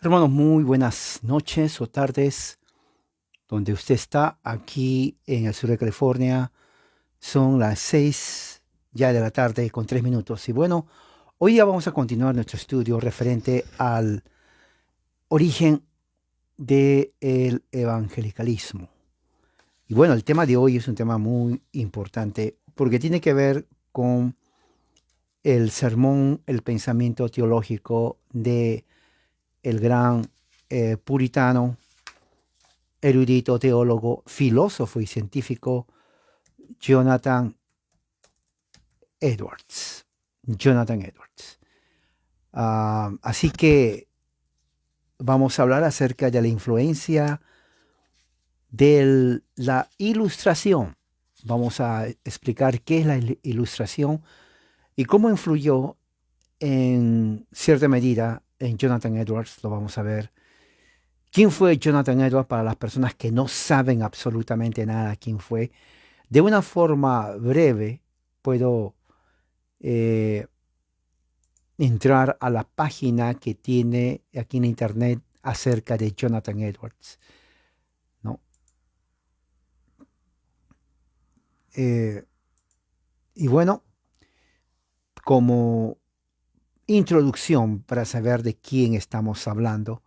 Hermanos, muy buenas noches o tardes, donde usted está aquí en el sur de California. Son las 6 ya de la tarde con 3 minutos. Y bueno, hoy ya vamos a continuar nuestro estudio referente al origen del evangelicalismo. Y bueno, el tema de hoy es un tema muy importante porque tiene que ver con el sermón, el pensamiento teológico de el gran puritano, erudito, teólogo, filósofo y científico Jonathan Edwards. Jonathan Edwards. Así que vamos a hablar acerca de la influencia de la ilustración. Vamos a explicar qué es la ilustración y cómo influyó en cierta medida en Jonathan Edwards. Lo vamos a ver. ¿Quién fue Jonathan Edwards para las personas que no saben absolutamente nada quién fue? De una forma breve, puedo eh, entrar a la página que tiene aquí en internet acerca de Jonathan Edwards, ¿no? Eh, y bueno, como introducción para saber de quién estamos hablando,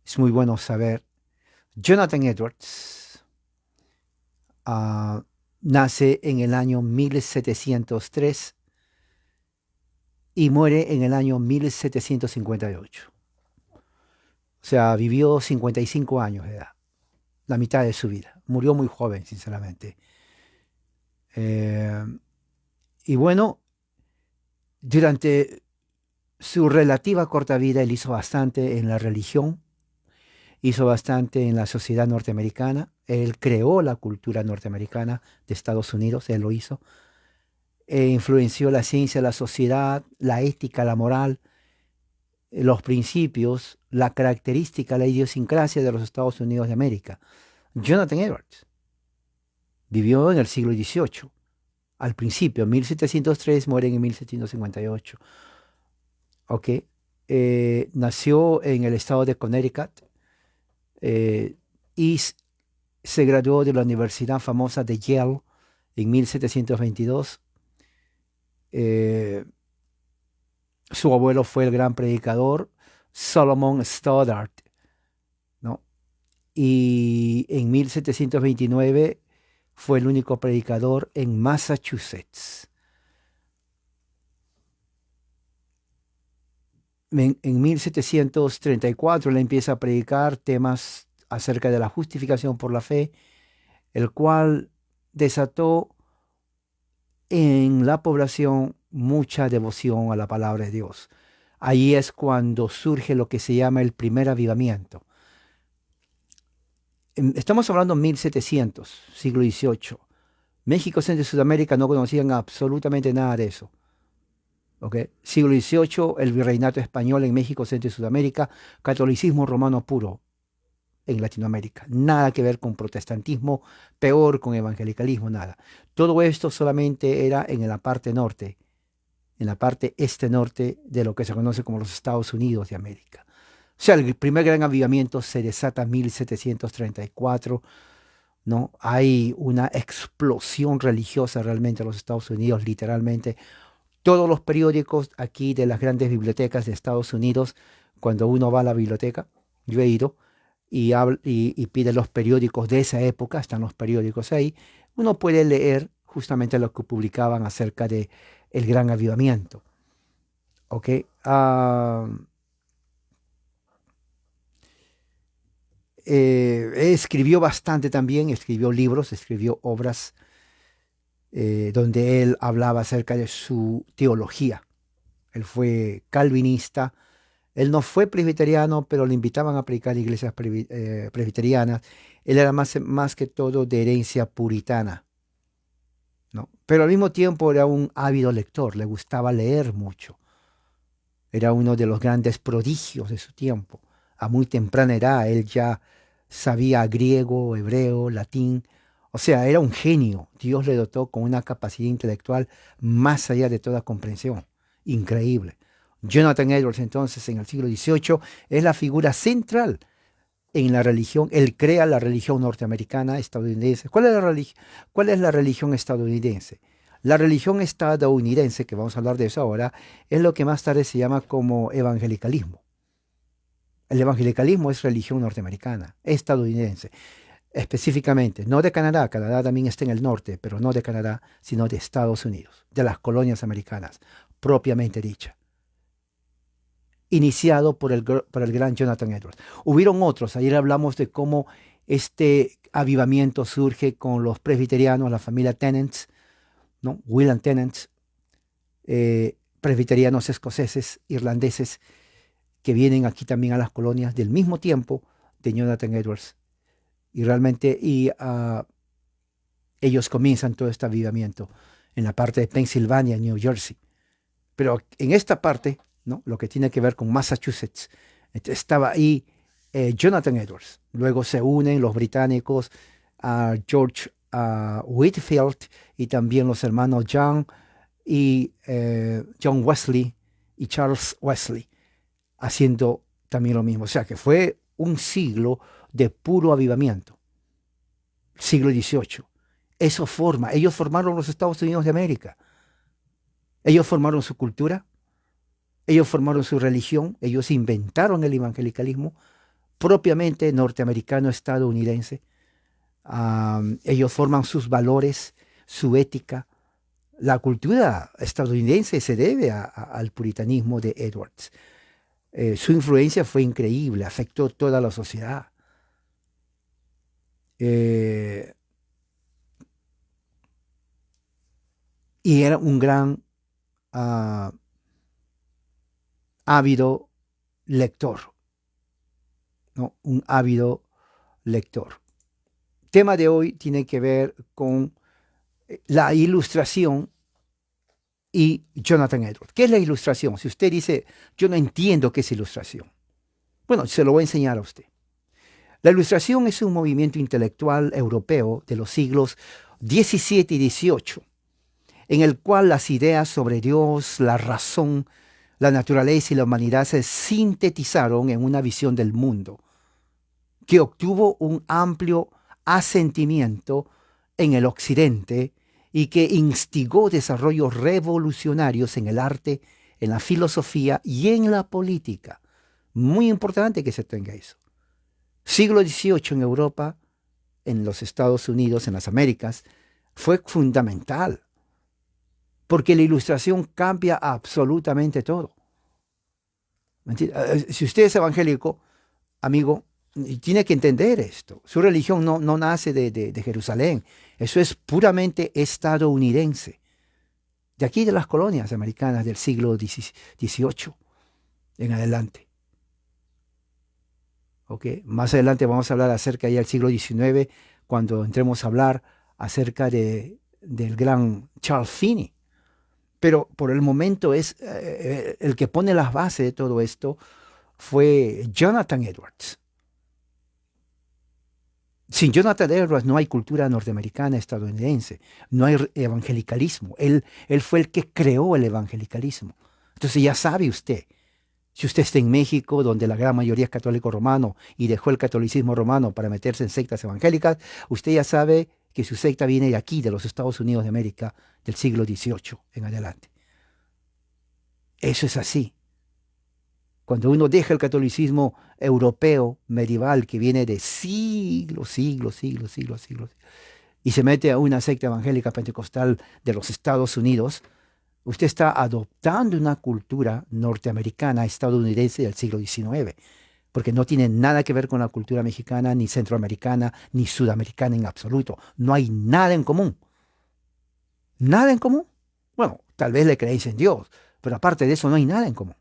es muy bueno saber, Jonathan Edwards uh, nace en el año 1703 y muere en el año 1758. O sea, vivió 55 años de edad, la mitad de su vida. Murió muy joven, sinceramente. Eh, y bueno, durante su relativa corta vida, él hizo bastante en la religión, hizo bastante en la sociedad norteamericana. Él creó la cultura norteamericana de Estados Unidos, él lo hizo. Influenció la ciencia, la sociedad, la ética, la moral, los principios, la característica, la idiosincrasia de los Estados Unidos de América. Jonathan Edwards vivió en el siglo XVIII. Al principio, 1703, muere en 1758. ¿Ok? Nació en el estado de Connecticut eh, y se graduó de la universidad famosa de Yale en 1722. Eh, Su abuelo fue el gran predicador Solomon Stoddard, ¿no? Y en 1729 fue el único predicador en Massachusetts. En 1734 él empieza a predicar temas acerca de la justificación por la fe, el cual desató en la población mucha devoción a la palabra de Dios. Ahí es cuando surge lo que se llama el primer avivamiento. Estamos hablando de 1700, siglo XVIII. México, Centro y Sudamérica no conocían absolutamente nada de eso. ¿Okay? Siglo XVIII, el virreinato español en México, Centro y Sudamérica, catolicismo romano puro en Latinoamérica. Nada que ver con protestantismo, peor con evangelicalismo, nada. Todo esto solamente era en la parte norte, en la parte este-norte de lo que se conoce como los Estados Unidos de América. O sea, el primer gran avivamiento se desata en 1734, ¿no? Hay una explosión religiosa realmente en los Estados Unidos, literalmente. Todos los periódicos aquí de las grandes bibliotecas de Estados Unidos, cuando uno va a la biblioteca, yo he ido, y pide los periódicos de esa época, están los periódicos ahí, uno puede leer justamente lo que publicaban acerca de el gran avivamiento. ¿Ok? Escribió bastante también, escribió libros, escribió obras donde él hablaba acerca de su teología. Él fue calvinista. Él no fue presbiteriano, pero le invitaban a predicar en iglesias presbiterianas. Él era más que todo de herencia puritana, ¿no? Pero al mismo tiempo era un ávido lector, le gustaba leer mucho. Era uno de los grandes prodigios de su tiempo. A muy temprana edad él ya sabía griego, hebreo, latín. O sea, era un genio. Dios le dotó con una capacidad intelectual más allá de toda comprensión. Increíble. Jonathan Edwards, entonces, en el siglo XVIII, es la figura central en la religión. Él crea la religión norteamericana, estadounidense. ¿Cuál es la religión estadounidense? La religión estadounidense, que vamos a hablar de eso ahora, es lo que más tarde se llama como evangelicalismo. El evangelicalismo es religión norteamericana, estadounidense, específicamente, no de Canadá. Canadá también está en el norte, pero no de Canadá, sino de Estados Unidos, de las colonias americanas, propiamente dicha, iniciado por el gran Jonathan Edwards. Hubieron otros, ayer hablamos de cómo este avivamiento surge con los presbiterianos, la familia Tennant, ¿no? William Tennant, presbiterianos escoceses, irlandeses, que vienen aquí también a las colonias del mismo tiempo de Jonathan Edwards. Y realmente ellos comienzan todo este avivamiento en la parte de Pensilvania, New Jersey. Pero en esta parte, ¿no? Lo que tiene que ver con Massachusetts, estaba ahí Jonathan Edwards. Luego se unen los británicos, George Whitefield, y también los hermanos John Wesley y Charles Wesley, haciendo también lo mismo. O sea que fue un siglo de puro avivamiento, siglo XVIII. Ellos formaron los Estados Unidos de América. Ellos formaron su cultura, ellos formaron su religión, ellos inventaron el evangelicalismo propiamente norteamericano, estadounidense. Ellos forman sus valores, su ética. La cultura estadounidense se debe al puritanismo de Edwards. Su influencia fue increíble, afectó toda la sociedad. Y era un gran ávido lector, ¿no? Un ávido lector. Tema de hoy tiene que ver con la ilustración y Jonathan Edwards. ¿Qué es la ilustración? Si usted dice, yo no entiendo qué es ilustración. Bueno, se lo voy a enseñar a usted. La ilustración es un movimiento intelectual europeo de los siglos XVII y XVIII, en el cual las ideas sobre Dios, la razón, la naturaleza y la humanidad se sintetizaron en una visión del mundo que obtuvo un amplio asentimiento en el occidente y que instigó desarrollos revolucionarios en el arte, en la filosofía y en la política. Muy importante que se tenga eso. Siglo XVIII en Europa, en los Estados Unidos, en las Américas, fue fundamental, porque la ilustración cambia absolutamente todo. Si usted es evangélico, amigo, tiene que entender esto. Su religión no nace de Jerusalén. Eso es puramente estadounidense. De aquí de las colonias americanas del siglo XVIII en adelante. ¿Okay? Más adelante vamos a hablar acerca ya del siglo XIX, cuando entremos a hablar acerca del gran Charles Finney. Pero por el momento el que pone las bases de todo esto fue Jonathan Edwards. Sin Jonathan Edwards no hay cultura norteamericana, estadounidense, no hay evangelicalismo. Él fue el que creó el evangelicalismo. Entonces ya sabe usted, si usted está en México, donde la gran mayoría es católico romano y dejó el catolicismo romano para meterse en sectas evangélicas, usted ya sabe que su secta viene de aquí, de los Estados Unidos de América, del siglo XVIII en adelante. Eso es así. Cuando uno deja el catolicismo europeo medieval que viene de siglos, y se mete a una secta evangélica pentecostal de los Estados Unidos, usted está adoptando una cultura norteamericana, estadounidense del siglo XIX, porque no tiene nada que ver con la cultura mexicana, ni centroamericana, ni sudamericana en absoluto. No hay nada en común. ¿Nada en común? Bueno, tal vez le creéis en Dios, pero aparte de eso no hay nada en común.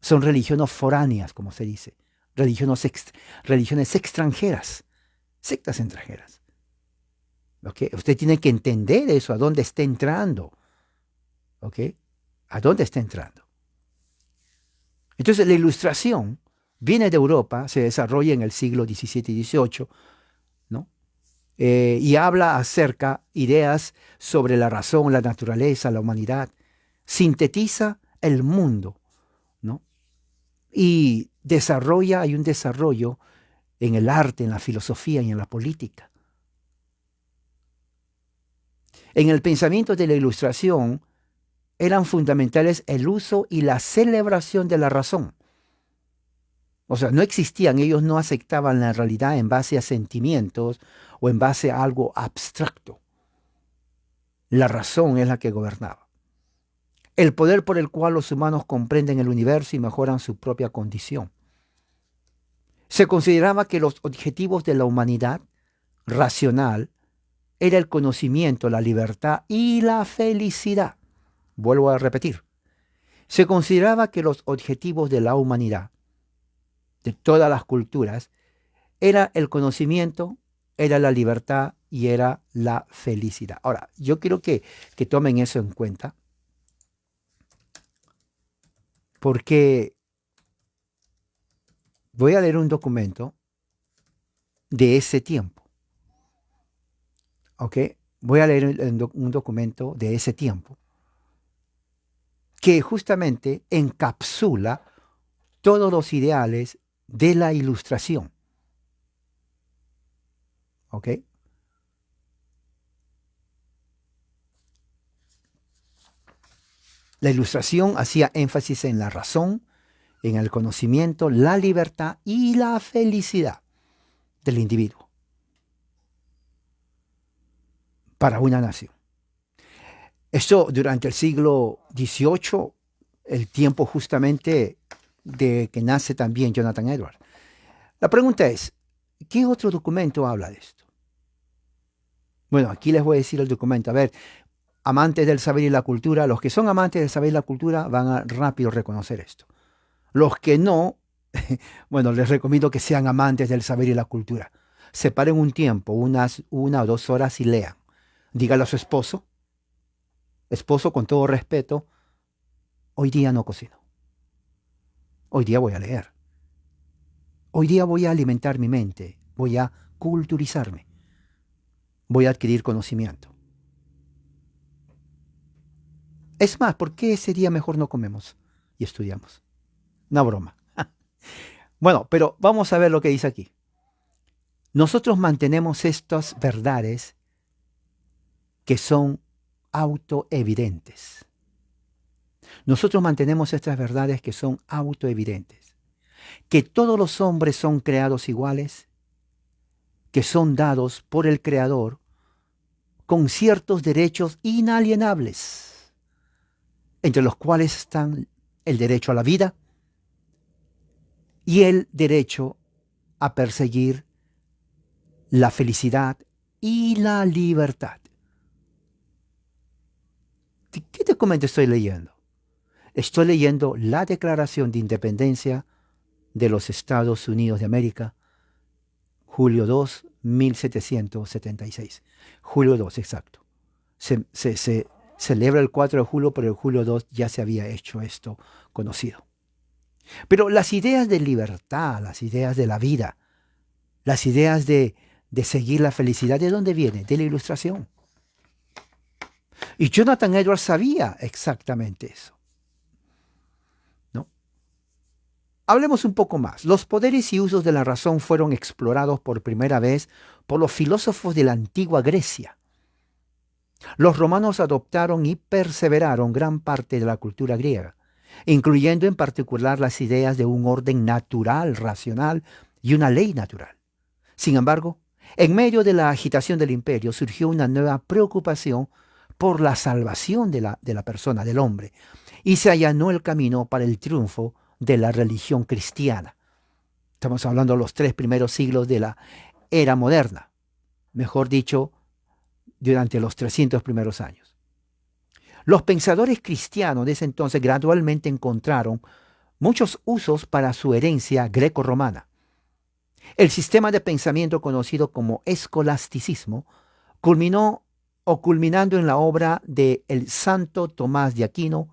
Son religiones foráneas, como se dice, religiones extranjeras, sectas extranjeras. ¿Okay? Usted tiene que entender eso, a dónde está entrando. ¿Okay? ¿A dónde está entrando? Entonces la ilustración viene de Europa, se desarrolla en el siglo XVII y XVIII, ¿no? Y habla acerca ideas sobre la razón, la naturaleza, la humanidad. Sintetiza el mundo Y hay un desarrollo en el arte, en la filosofía y en la política. En el pensamiento de la Ilustración eran fundamentales el uso y la celebración de la razón. O sea, no existían, ellos no aceptaban la realidad en base a sentimientos o en base a algo abstracto. La razón es la que gobernaba. El poder por el cual los humanos comprenden el universo y mejoran su propia condición. Se consideraba que los objetivos de la humanidad racional era el conocimiento, la libertad y la felicidad. Vuelvo a repetir. Se consideraba que los objetivos de la humanidad, de todas las culturas, era el conocimiento, era la libertad y era la felicidad. Ahora, yo quiero que tomen eso en cuenta, porque voy a leer un documento de ese tiempo. ¿Ok? Voy a leer un documento de ese tiempo que justamente encapsula todos los ideales de la Ilustración. ¿Ok? La Ilustración hacía énfasis en la razón, en el conocimiento, la libertad y la felicidad del individuo para una nación. Esto durante el siglo XVIII, el tiempo justamente de que nace también Jonathan Edwards. La pregunta es, ¿qué otro documento habla de esto? Bueno, aquí les voy a decir el documento. A ver, amantes del saber y la cultura, los que son amantes del saber y la cultura van a rápido reconocer esto. Los que no, bueno, les recomiendo que sean amantes del saber y la cultura. Separen un tiempo, una o 2 horas y lean. Dígale a su esposo, con todo respeto, hoy día no cocino. Hoy día voy a leer. Hoy día voy a alimentar mi mente, voy a culturizarme, voy a adquirir conocimiento. Es más, ¿por qué ese día mejor no comemos y estudiamos? Una broma. Bueno, pero vamos a ver lo que dice aquí. Nosotros mantenemos estas verdades que son autoevidentes. Nosotros mantenemos estas verdades que son autoevidentes. Que todos los hombres son creados iguales, que son dados por el Creador con ciertos derechos inalienables, entre los cuales están el derecho a la vida y el derecho a perseguir la felicidad y la libertad. ¿Qué documento estoy leyendo? Estoy leyendo la Declaración de Independencia de los Estados Unidos de América, julio 2, 1776. Julio 2, exacto. Se celebra el 4 de julio, pero el julio 2 ya se había hecho esto conocido. Pero las ideas de libertad, las ideas de la vida, las ideas de seguir la felicidad, ¿de dónde viene? De la Ilustración. Y Jonathan Edwards sabía exactamente eso. ¿No? Hablemos un poco más. Los poderes y usos de la razón fueron explorados por primera vez por los filósofos de la antigua Grecia. Los romanos adoptaron y perseveraron gran parte de la cultura griega, incluyendo en particular las ideas de un orden natural, racional y una ley natural. Sin embargo, en medio de la agitación del imperio surgió una nueva preocupación por la salvación de la persona, del hombre, y se allanó el camino para el triunfo de la religión cristiana. Estamos hablando de los 3 primeros siglos de la era moderna, mejor dicho, durante los 300 primeros años. Los pensadores cristianos de ese entonces gradualmente encontraron muchos usos para su herencia greco-romana. El sistema de pensamiento conocido como escolasticismo culminando en la obra de el santo Tomás de Aquino,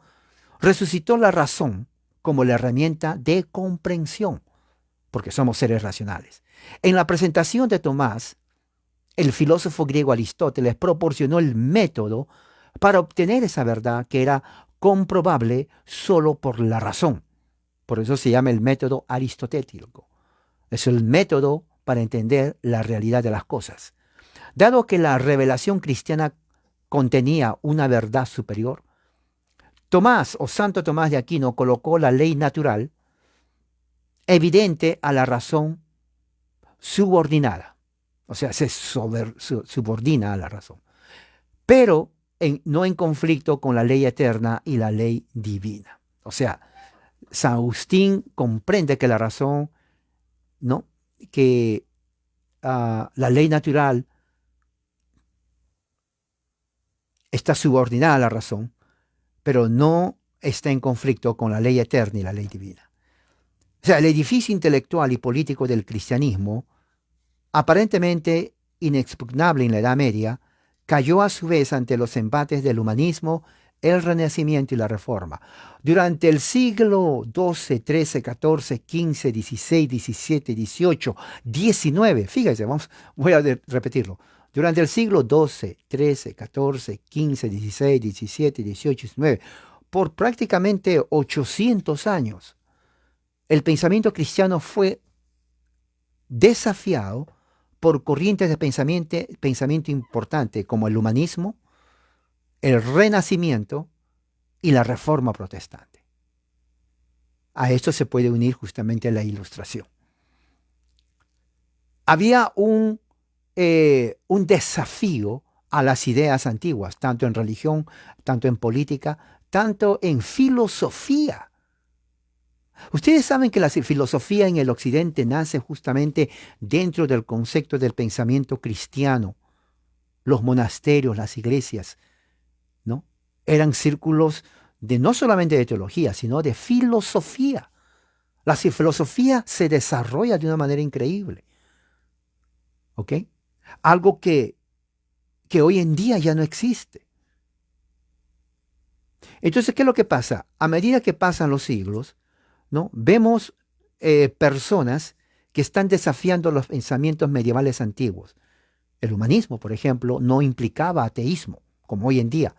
resucitó la razón como la herramienta de comprensión, porque somos seres racionales. En la presentación de Tomás, el filósofo griego Aristóteles proporcionó el método para obtener esa verdad que era comprobable solo por la razón. Por eso se llama el método aristotélico. Es el método para entender la realidad de las cosas. Dado que la revelación cristiana contenía una verdad superior, Tomás o Santo Tomás de Aquino colocó la ley natural evidente a la razón subordinada. O sea, se subordina a la razón. Pero no en conflicto con la ley eterna y la ley divina. O sea, San Agustín comprende que la razón, ¿no? Que la ley natural está subordinada a la razón, pero no está en conflicto con la ley eterna y la ley divina. O sea, el edificio intelectual y político del cristianismo, aparentemente inexpugnable en la Edad Media, cayó a su vez ante los embates del humanismo, el Renacimiento y la Reforma. Durante el siglo XII, XIII, XIV, XV, XVI, XVII, XVIII, XIX, fíjense, voy a repetirlo. Durante el siglo XII, XIII, XIV, XV, XVI, XVII, XVIII, XIX, por prácticamente 800 años, el pensamiento cristiano fue desafiado por corrientes de pensamiento importante como el humanismo, el Renacimiento y la Reforma Protestante. A esto se puede unir justamente la Ilustración. Había un desafío a las ideas antiguas, tanto en religión, tanto en política, tanto en filosofía. Ustedes saben que la filosofía en el occidente nace justamente dentro del concepto del pensamiento cristiano. Los monasterios, las iglesias, ¿no? Eran círculos de no solamente de teología, sino de filosofía. La filosofía se desarrolla de una manera increíble. ¿Ok? Algo que hoy en día ya no existe. Entonces, ¿qué es lo que pasa? A medida que pasan los siglos, ¿no? Vemos personas que están desafiando los pensamientos medievales antiguos. El humanismo, por ejemplo, no implicaba ateísmo, como hoy en día.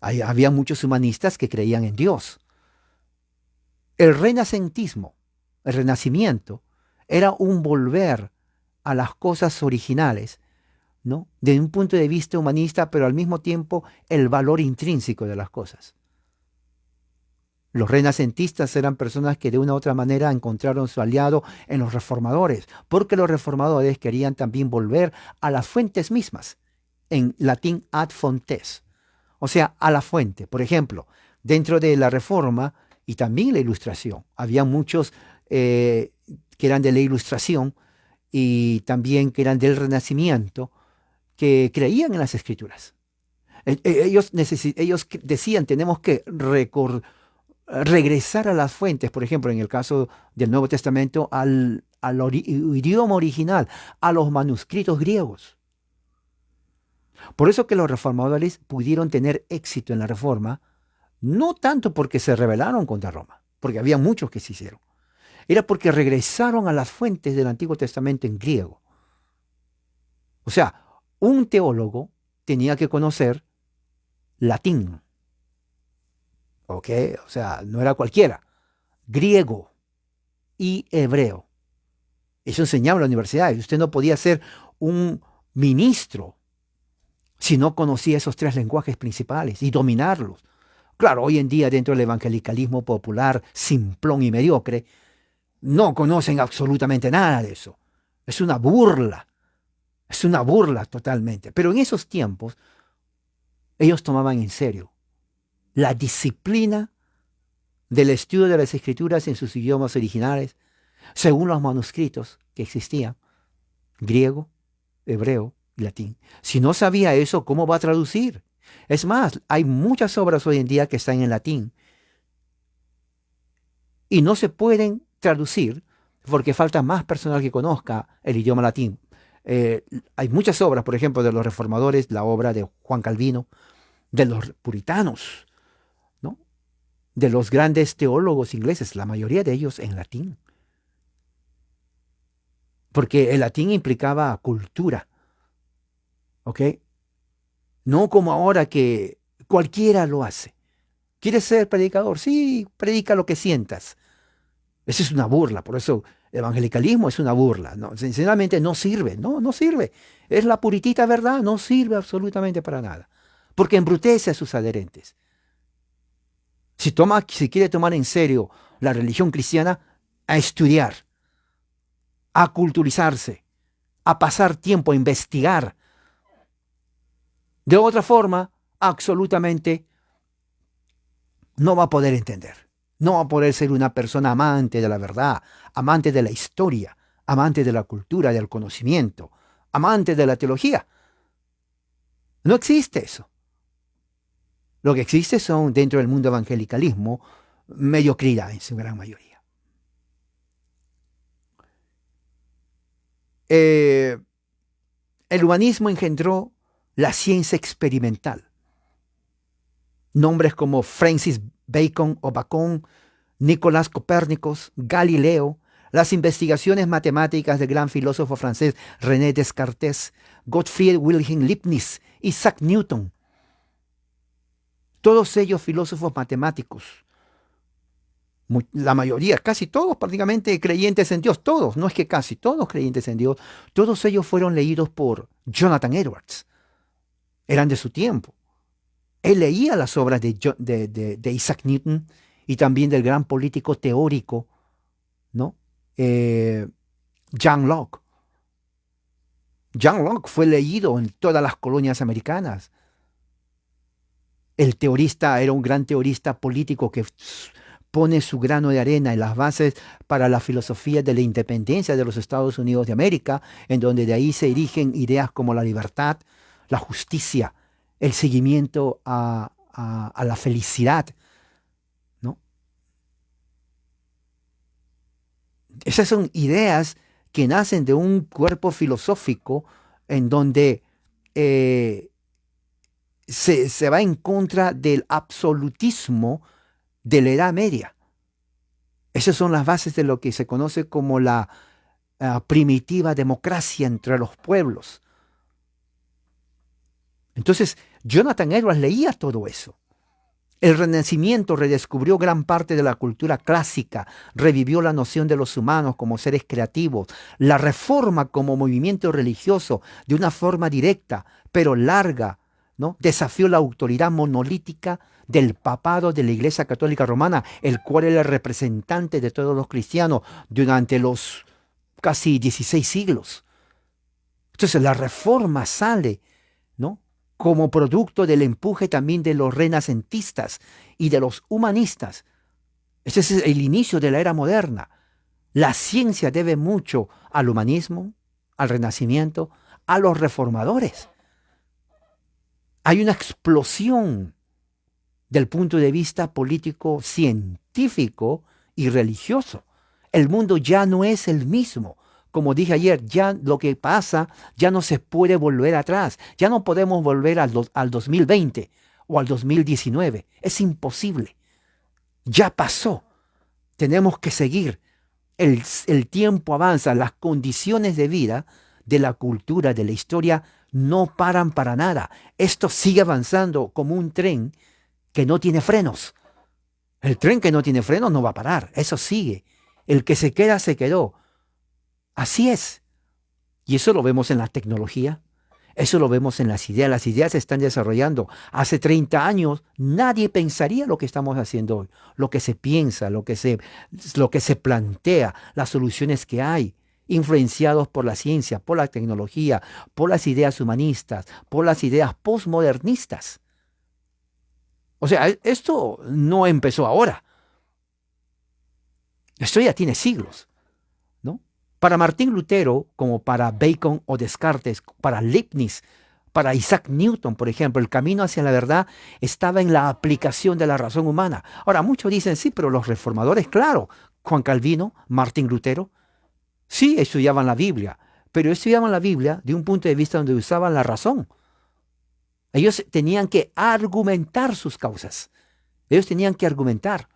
Había muchos humanistas que creían en Dios. El renacentismo, el renacimiento, era un volver a las cosas originales, ¿no? Desde un punto de vista humanista, pero al mismo tiempo el valor intrínseco de las cosas. Los renacentistas eran personas que de una u otra manera encontraron su aliado en los reformadores, porque los reformadores querían también volver a las fuentes mismas, en latín ad fontes, o sea, a la fuente. Por ejemplo, dentro de la Reforma y también la Ilustración, había muchos que eran de la Ilustración y también que eran del Renacimiento, que creían en las Escrituras. Ellos decían, tenemos que regresar a las fuentes, por ejemplo, en el caso del Nuevo Testamento, al idioma original, a los manuscritos griegos. Por eso que los reformadores pudieron tener éxito en la Reforma, no tanto porque se rebelaron contra Roma, porque había muchos que se hicieron, era porque regresaron a las fuentes del Antiguo Testamento en griego. O sea, un teólogo tenía que conocer latín. ¿Ok? O sea, no era cualquiera. Griego y hebreo. Eso enseñaba en la universidad. Usted no podía ser un ministro si no conocía esos tres lenguajes principales y dominarlos. Claro, hoy en día dentro del evangelicalismo popular, simplón y mediocre, no conocen absolutamente nada de eso. Es una burla. Es una burla totalmente. Pero en esos tiempos, ellos tomaban en serio la disciplina del estudio de las escrituras en sus idiomas originales, según los manuscritos que existían, griego, hebreo y latín. Si no sabía eso, ¿cómo va a traducir? Es más, hay muchas obras hoy en día que están en latín y no se pueden traducir porque falta más personal que conozca el idioma latín. Hay muchas obras, por ejemplo, de los reformadores, la obra de Juan Calvino, de los puritanos, ¿no? De los grandes teólogos ingleses, la mayoría de ellos en latín. Porque el latín implicaba cultura, ¿ok? No como ahora que cualquiera lo hace, ¿Quieres ser predicador? Sí, predica lo que sientas. Eso es una burla, por eso el evangelicalismo es una burla. No, sinceramente no sirve, no sirve. Es la puritita verdad, no sirve absolutamente para nada. Porque embrutece a sus adherentes. Si quiere tomar en serio la religión cristiana, a estudiar, a culturizarse, a pasar tiempo, a investigar. De otra forma, absolutamente no va a poder entender. No va a poder ser una persona amante de la verdad, amante de la historia, amante de la cultura, del conocimiento, amante de la teología. No existe eso. Lo que existe son, dentro del mundo evangelicalismo, mediocridad en su gran mayoría. El humanismo engendró la ciencia experimental. Nombres como Francis Bacon o Bacon, Nicolás Copérnicos, Galileo, las investigaciones matemáticas del gran filósofo francés René Descartes, Gottfried Wilhelm Leibniz, Isaac Newton. Todos ellos filósofos matemáticos, la mayoría, casi todos prácticamente creyentes en Dios, todos, no es que casi todos creyentes en Dios, todos ellos fueron leídos por Jonathan Edwards, eran de su tiempo. Él leía las obras de Isaac Newton y también del gran político teórico, ¿no? John Locke. John Locke fue leído en todas las colonias americanas. El teorista era un gran teorista político que pone su grano de arena en las bases para la filosofía de la independencia de los Estados Unidos de América, en donde de ahí se erigen ideas como la libertad, la justicia, el seguimiento a la felicidad, ¿no? Esas son ideas que nacen de un cuerpo filosófico en donde se va en contra del absolutismo de la Edad Media. Esas son las bases de lo que se conoce como la primitiva democracia entre los pueblos. Entonces, Jonathan Edwards leía todo eso. El Renacimiento redescubrió gran parte de la cultura clásica, revivió la noción de los humanos como seres creativos, la Reforma como movimiento religioso de una forma directa, pero larga, ¿no? Desafió la autoridad monolítica del papado de la Iglesia Católica Romana, el cual era el representante de todos los cristianos durante los casi 16 siglos. Entonces la Reforma sale, ¿no?, como producto del empuje también de los renacentistas y de los humanistas. Ese es el inicio de la era moderna. La ciencia debe mucho al humanismo, al Renacimiento, a los reformadores. Hay una explosión del punto de vista político, científico y religioso. El mundo ya no es el mismo. Como dije ayer, ya lo que pasa ya no se puede volver atrás. Ya no podemos volver al 2020 o al 2019. Es imposible. Ya pasó. Tenemos que seguir. El tiempo avanza. Las condiciones de vida, de la cultura, de la historia, no paran para nada. Esto sigue avanzando como un tren que no tiene frenos. El tren que no tiene frenos no va a parar. Eso sigue. El que se queda, se quedó. Así es. Y eso lo vemos en la tecnología, eso lo vemos en las ideas. Las ideas se están desarrollando. Hace 30 años nadie pensaría lo que estamos haciendo hoy, lo que se piensa, lo que se plantea, las soluciones que hay, influenciados por la ciencia, por la tecnología, por las ideas humanistas, por las ideas postmodernistas. O sea, esto no empezó ahora. Esto ya tiene siglos. Para Martín Lutero, como para Bacon o Descartes, para Leibniz, para Isaac Newton, por ejemplo, el camino hacia la verdad estaba en la aplicación de la razón humana. Ahora, muchos dicen, sí, pero los reformadores, claro, Juan Calvino, Martín Lutero, sí estudiaban la Biblia, pero estudiaban la Biblia de un punto de vista donde usaban la razón. Ellos tenían que argumentar sus causas. Ellos tenían que argumentar.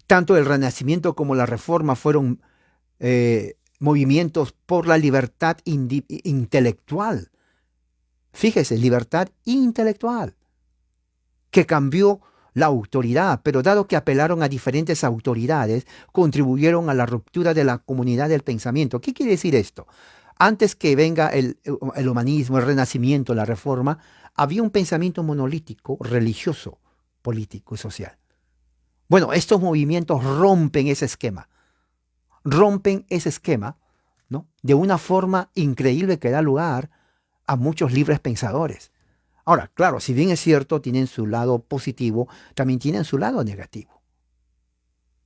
Tanto el Renacimiento como la Reforma fueron movimientos por la libertad intelectual. Fíjese, libertad intelectual. que cambió la autoridad, pero dado que apelaron a diferentes autoridades, contribuyeron a la ruptura de la comunidad del pensamiento. ¿Qué quiere decir esto? Antes que venga el humanismo, el renacimiento, la reforma, había un pensamiento monolítico, religioso, político y social. Bueno, estos movimientos rompen ese esquema, ¿no? De una forma increíble que da lugar a muchos libres pensadores. Ahora, claro, si bien es cierto, tienen su lado positivo, también tienen su lado negativo,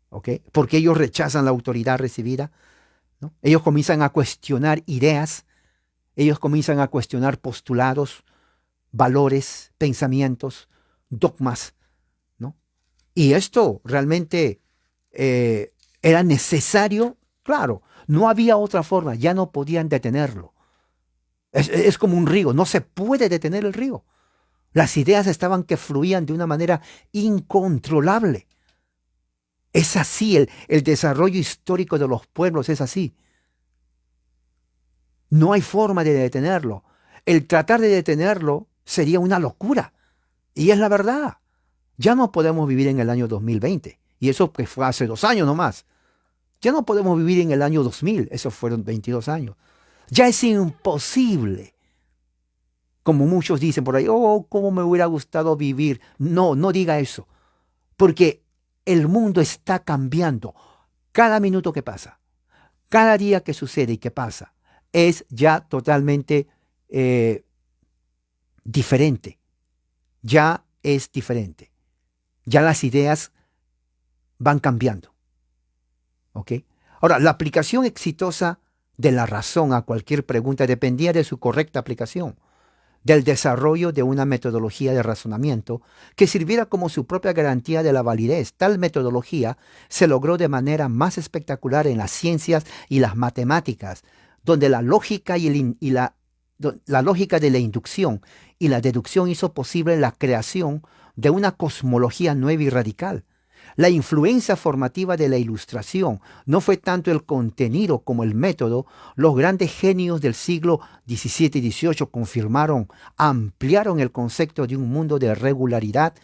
¿ok? Porque ellos rechazan la autoridad recibida, ¿no? Ellos comienzan a cuestionar ideas, ellos comienzan a cuestionar postulados, valores, pensamientos, dogmas, ¿no? Y esto realmente era necesario, claro, no había otra forma, ya no podían detenerlo. Es como un río, no se puede detener el río. Las ideas estaban que fluían de una manera incontrolable. Es así, el desarrollo histórico de los pueblos es así. No hay forma de detenerlo. El tratar de detenerlo sería una locura. Y es la verdad. Ya no podemos vivir en el año 2020. Y eso que fue hace 2 años nomás. Ya no podemos vivir en el año 2000. Esos fueron 22 años. Ya es imposible. Como muchos dicen por ahí, oh, cómo me hubiera gustado vivir. No, no diga eso. Porque el mundo está cambiando. Cada minuto que pasa, cada día que sucede y que pasa, es ya totalmente diferente. Ya es diferente. Ya las ideas van cambiando. ¿Ok? Ahora, la aplicación exitosa de la razón a cualquier pregunta dependía de su correcta aplicación, del desarrollo de una metodología de razonamiento que sirviera como su propia garantía de la validez. Tal metodología se logró de manera más espectacular en las ciencias y las matemáticas, donde la lógica la lógica de la inducción y la deducción hizo posible la creación de una cosmología nueva y radical. La influencia formativa de la Ilustración no fue tanto el contenido como el método. Los grandes genios del siglo XVII y XVIII confirmaron, ampliaron el concepto de un mundo de regularidad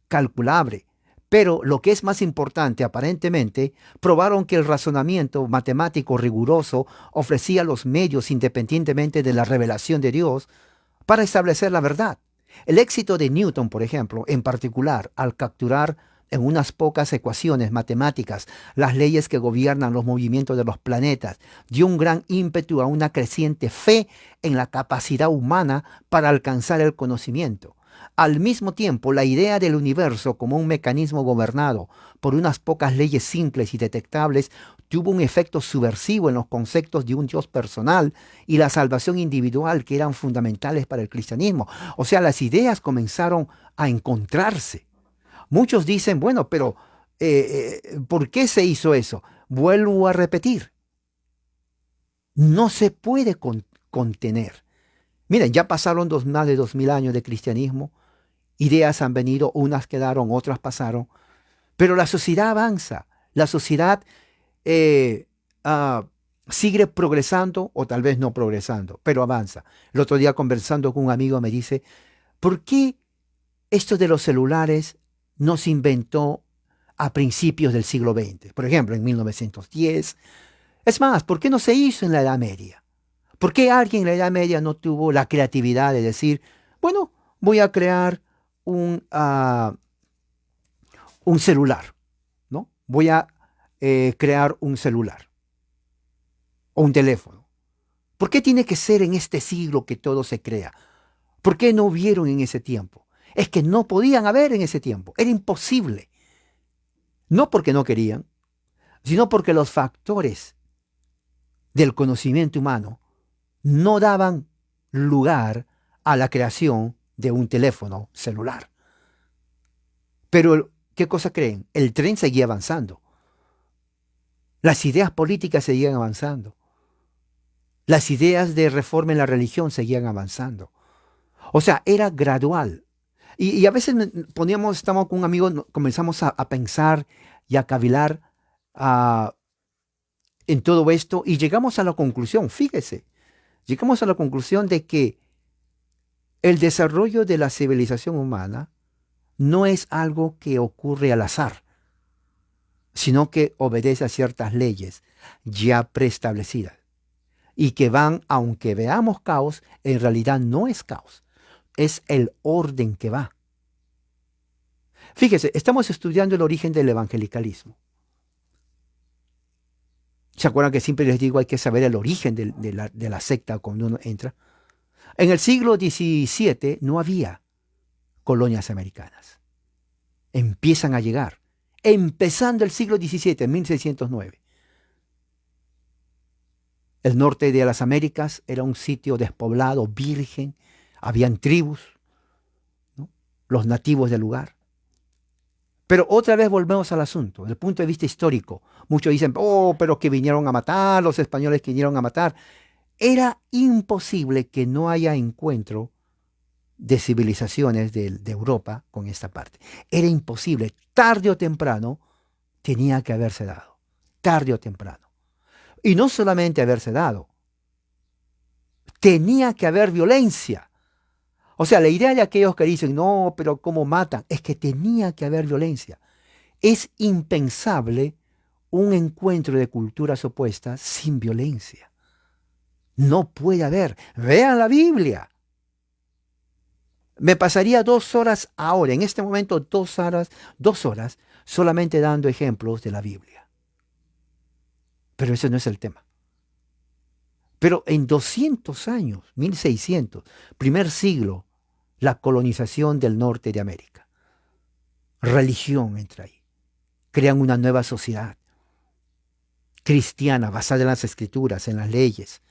calculable. Pero lo que es más importante, aparentemente, probaron que el razonamiento matemático riguroso ofrecía los medios independientemente de la revelación de Dios para establecer la verdad. El éxito de Newton, por ejemplo, en particular, al capturar en unas pocas ecuaciones matemáticas las leyes que gobiernan los movimientos de los planetas, dio un gran ímpetu a una creciente fe en la capacidad humana para alcanzar el conocimiento. Al mismo tiempo, la idea del universo como un mecanismo gobernado por unas pocas leyes simples y detectables tuvo un efecto subversivo en los conceptos de un Dios personal y la salvación individual que eran fundamentales para el cristianismo. O sea, las ideas comenzaron a encontrarse. Muchos dicen, bueno, pero ¿por qué se hizo eso? Vuelvo a repetir, no se puede contener. Miren, ya pasaron más de 2000 años de cristianismo, ideas han venido, unas quedaron, otras pasaron, pero la sociedad avanza, la sociedad eh, ah, sigue progresando o tal vez no progresando, pero avanza. El otro día conversando con un amigo me dice, ¿por qué esto de los celulares no se inventó a principios del siglo XX? Por ejemplo, en 1910. Es más, ¿por qué no se hizo en la Edad Media? ¿Por qué alguien en la Edad Media no tuvo la creatividad de decir, bueno, voy a crear un celular, ¿no? Voy a crear un celular o un teléfono. ¿Por qué tiene que ser en este siglo que todo se crea? ¿Por qué no hubieron en ese tiempo? Es que no podían haber en ese tiempo. Era imposible. No porque no querían, sino porque los factores del conocimiento humano no daban lugar a la creación de un teléfono celular. Pero, ¿qué cosa creen? El tren seguía avanzando. Las ideas políticas seguían avanzando. Las ideas de reforma en la religión seguían avanzando. O sea, era gradual. Y a veces estamos con un amigo, comenzamos a pensar y a cavilar en todo esto y llegamos a la conclusión, fíjese, llegamos a la conclusión de que el desarrollo de la civilización humana no es algo que ocurre al azar, sino que obedece a ciertas leyes ya preestablecidas y que van, aunque veamos caos, en realidad no es caos, es el orden que va. Fíjese, estamos estudiando el origen del evangelicalismo. ¿Se acuerdan que siempre les digo hay que saber el origen de la secta cuando uno entra? En el siglo XVII no había colonias americanas. Empiezan a llegar, empezando el siglo XVII, en 1609. El norte de las Américas era un sitio despoblado, virgen, habían tribus, ¿no? Los nativos del lugar. Pero otra vez volvemos al asunto, desde el punto de vista histórico. Muchos dicen, oh, pero que vinieron a matar, los españoles que vinieron a matar. Era imposible que no haya encuentro de civilizaciones de Europa con esta parte. Era imposible. Tarde o temprano tenía que haberse dado. Tarde o temprano. Y no solamente haberse dado. Tenía que haber violencia. O sea, la idea de aquellos que dicen, no, pero ¿cómo matan? Es que tenía que haber violencia. Es impensable un encuentro de culturas opuestas sin violencia. No puede haber. Vean la Biblia. Me pasaría 2 horas ahora, en este momento 2 horas, solamente dando ejemplos de la Biblia. Pero ese no es el tema. Pero en 200 años, 1600, primer siglo, la colonización del norte de América. Religión entra ahí. Crean una nueva sociedad cristiana basada en las escrituras, en las leyes,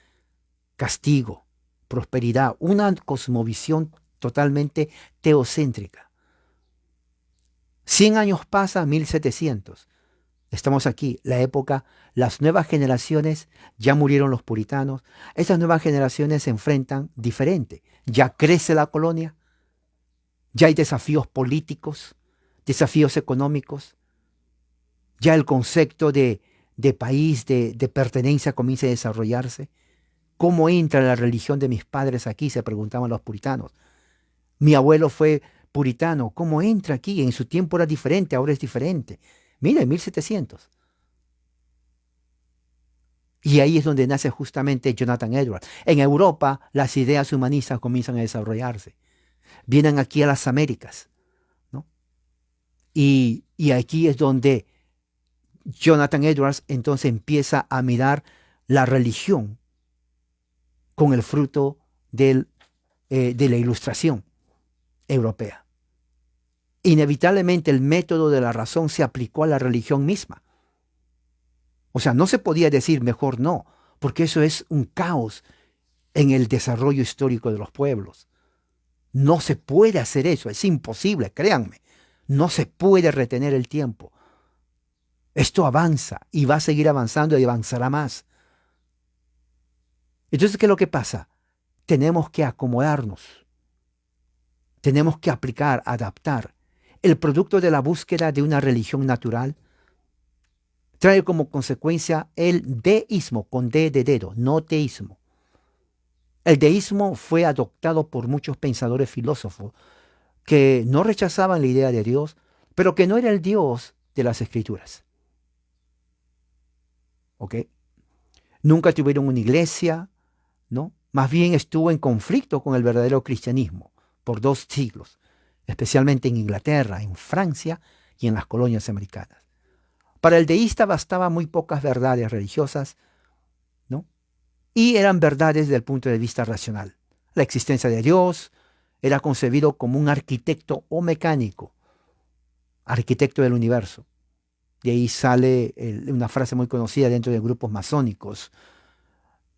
castigo, prosperidad, una cosmovisión totalmente teocéntrica. 100 años pasa, 1700. Estamos aquí, la época, las nuevas generaciones, ya murieron los puritanos, esas nuevas generaciones se enfrentan diferente. Ya crece la colonia, ya hay desafíos políticos, desafíos económicos, ya el concepto de país, de pertenencia comienza a desarrollarse. ¿Cómo entra la religión de mis padres aquí? Se preguntaban los puritanos. Mi abuelo fue puritano, ¿cómo entra aquí? En su tiempo era diferente, ahora es diferente. Mira, en 1700. Y ahí es donde nace justamente Jonathan Edwards. En Europa, las ideas humanistas comienzan a desarrollarse. Vienen aquí a las Américas, ¿no? Y aquí es donde Jonathan Edwards entonces empieza a mirar la religión con el fruto de la ilustración europea. Inevitablemente el método de la razón se aplicó a la religión misma. O sea, no se podía decir mejor no, porque eso es un caos en el desarrollo histórico de los pueblos. No se puede hacer eso, es imposible, créanme. No se puede retener el tiempo. Esto avanza y va a seguir avanzando y avanzará más. Entonces, ¿qué es lo que pasa? Tenemos que acomodarnos. Tenemos que aplicar, adaptar. El producto de la búsqueda de una religión natural trae como consecuencia el deísmo, con D de dedo, no teísmo. El deísmo fue adoptado por muchos pensadores filósofos que no rechazaban la idea de Dios, pero que no era el Dios de las Escrituras. ¿Ok? Nunca tuvieron una iglesia, ¿no? Más bien estuvo en conflicto con el verdadero cristianismo por 2 siglos, especialmente en Inglaterra, en Francia y en las colonias americanas. Para el deísta bastaban muy pocas verdades religiosas, ¿no? Y eran verdades desde el punto de vista racional. La existencia de Dios era concebido como un arquitecto o mecánico, arquitecto del universo. De ahí sale una frase muy conocida dentro de grupos masónicos,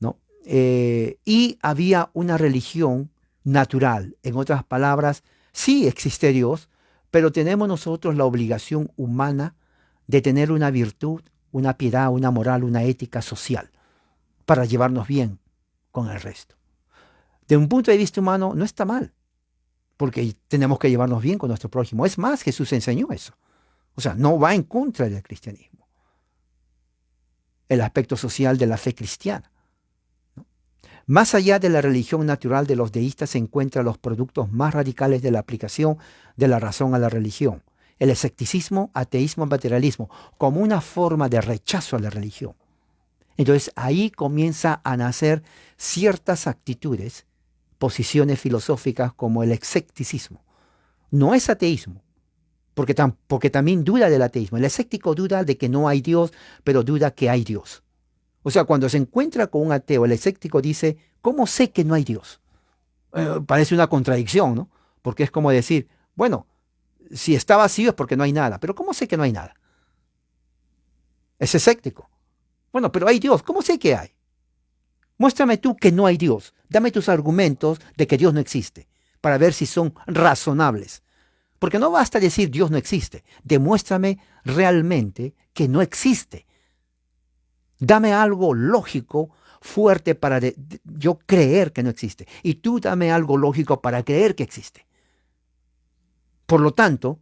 ¿no? Y había una religión natural. En otras palabras, sí existe Dios, pero tenemos nosotros la obligación humana de tener una virtud, una piedad, una moral, una ética social para llevarnos bien con el resto. De un punto de vista humano no está mal, porque tenemos que llevarnos bien con nuestro prójimo. Es más, Jesús enseñó eso. O sea, no va en contra del cristianismo, el aspecto social de la fe cristiana, ¿no? Más allá de la religión natural de los deístas se encuentran los productos más radicales de la aplicación de la razón a la religión. El escepticismo, ateísmo, materialismo, como una forma de rechazo a la religión. Entonces ahí comienza a nacer ciertas actitudes, posiciones filosóficas como el escepticismo. No es ateísmo, porque también duda del ateísmo. El escéptico duda de que no hay Dios, pero duda que hay Dios. O sea, cuando se encuentra con un ateo, el escéptico dice, ¿cómo sé que no hay Dios? Parece una contradicción, ¿no? Porque es como decir, bueno, si está vacío es porque no hay nada, pero ¿cómo sé que no hay nada? Es escéptico. Bueno, pero hay Dios, ¿cómo sé que hay? Muéstrame tú que no hay Dios. Dame tus argumentos de que Dios no existe, para ver si son razonables. Porque no basta decir Dios no existe. Demuéstrame realmente que no existe. Dame algo lógico, fuerte para yo creer que no existe. Y tú dame algo lógico para creer que existe. Por lo tanto,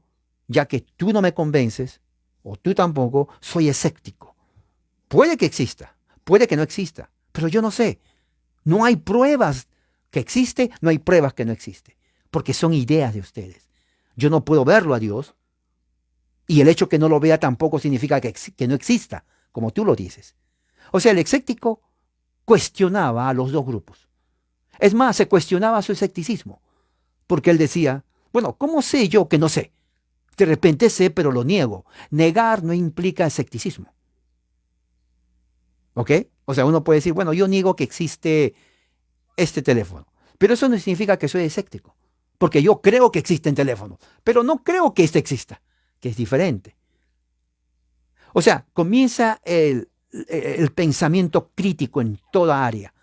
ya que tú no me convences, o tú tampoco, soy escéptico. Puede que exista, puede que no exista, pero yo no sé. No hay pruebas que existe, no hay pruebas que no existe, porque son ideas de ustedes. Yo no puedo verlo a Dios, y el hecho que no lo vea tampoco significa que no exista, como tú lo dices. O sea, el escéptico cuestionaba a los dos grupos. Es más, se cuestionaba su escepticismo, porque él decía, bueno, ¿cómo sé yo que no sé? De repente sé, pero lo niego. Negar no implica escepticismo. ¿Ok? O sea, uno puede decir, bueno, yo niego que existe este teléfono, pero eso no significa que soy escéptico, porque yo creo que existen teléfonos, pero no creo que este exista, que es diferente. O sea, comienza el pensamiento crítico en toda área.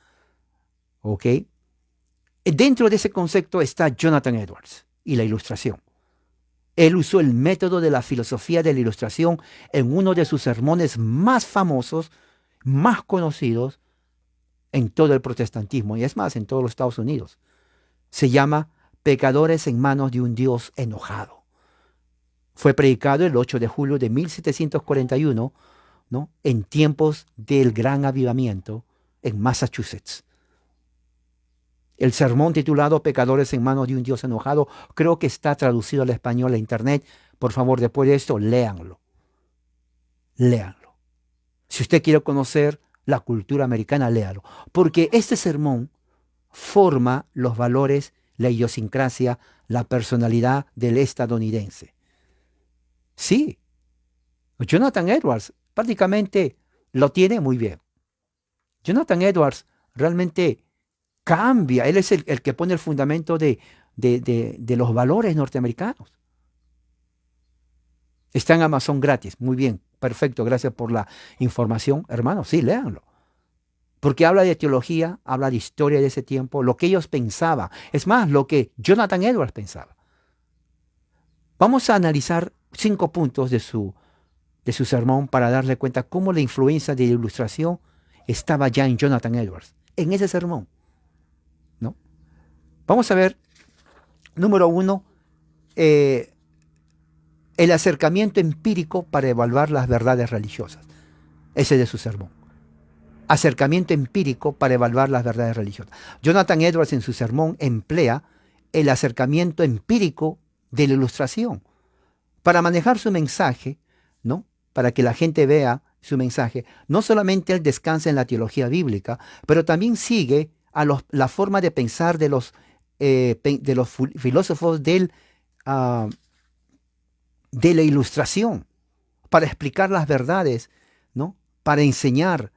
¿Ok? Dentro de ese concepto está Jonathan Edwards y la ilustración. Él usó el método de la filosofía de la ilustración en uno de sus sermones más famosos, más conocidos en todo el protestantismo y es más, en todos los Estados Unidos. Se llama Pecadores en manos de un Dios enojado. Fue predicado el 8 de julio de 1741, ¿no? En tiempos del Gran Avivamiento en Massachusetts. El sermón titulado Pecadores en manos de un Dios enojado, creo que está traducido al español a internet. Por favor, después de esto, léanlo. Léanlo. Si usted quiere conocer la cultura americana, léalo. Porque este sermón forma los valores, la idiosincrasia, la personalidad del estadounidense. Sí, Jonathan Edwards prácticamente lo tiene muy bien. Jonathan Edwards realmente cambia, él es el que pone el fundamento de los valores norteamericanos. Está en Amazon gratis, muy bien, perfecto, gracias por la información, hermano, sí, léanlo. Porque habla de teología, habla de historia de ese tiempo, lo que ellos pensaban, es más, lo que Jonathan Edwards pensaba. Vamos a analizar 5 puntos de su sermón para darle cuenta cómo la influencia de la ilustración estaba ya en Jonathan Edwards, en ese sermón, ¿no? Vamos a ver, número 1, el acercamiento empírico para evaluar las verdades religiosas. Ese es de su sermón. Acercamiento empírico para evaluar las verdades religiosas. Jonathan Edwards en su sermón emplea el acercamiento empírico de la ilustración para manejar su mensaje, ¿no? Para que la gente vea su mensaje. No solamente él descansa en la teología bíblica, pero también sigue la forma de pensar de los filósofos de la ilustración, para explicar las verdades, ¿no? Para enseñar